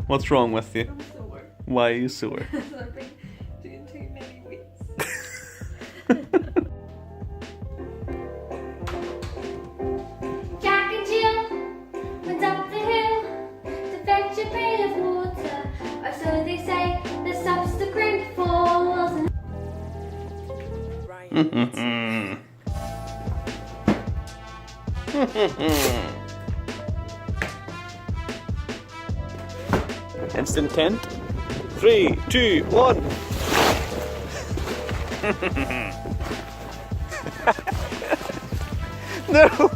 What's wrong with you? I'm sore. Why are you sore? I've been doing too many weeks. Jack and Jill went up the hill to fetch a pail of water. Or so they say, that stops the great falls. Instant tent. 3, 2, 1. No.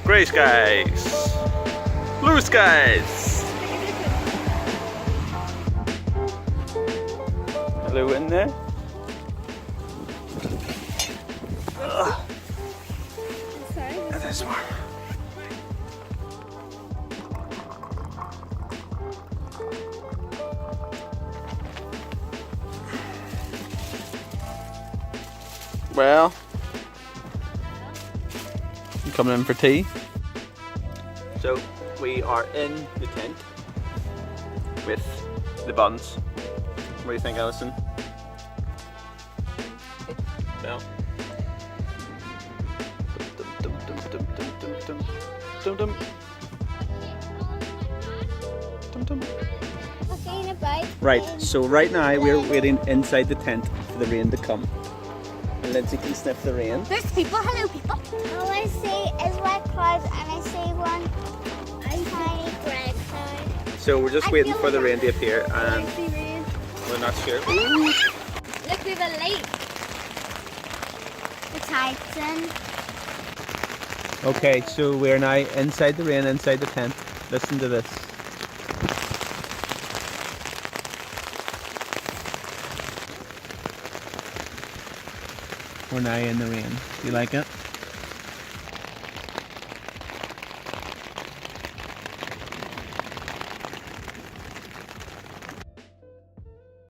Grey skies, blue skies. Hello in there. It is warm. Well, you coming in for tea? So we are in the tent with the buns. What do you think, Alison? Well. Dum, dum, dum, dum, dum, dum, dum, dum. Dum, dum. Right, so right now we're waiting inside the tent for the rain to come. And Lindsay can sniff the rain. There's people, hello people. All I see is white clouds and I see one tiny grey cloud. So we're just waiting for the rain to appear and we're not sure. Ooh. Look, we have a lake. The tide's in. Okay, so we're now inside the rain, inside the tent. Listen to this. We're now in the rain. Do you like it?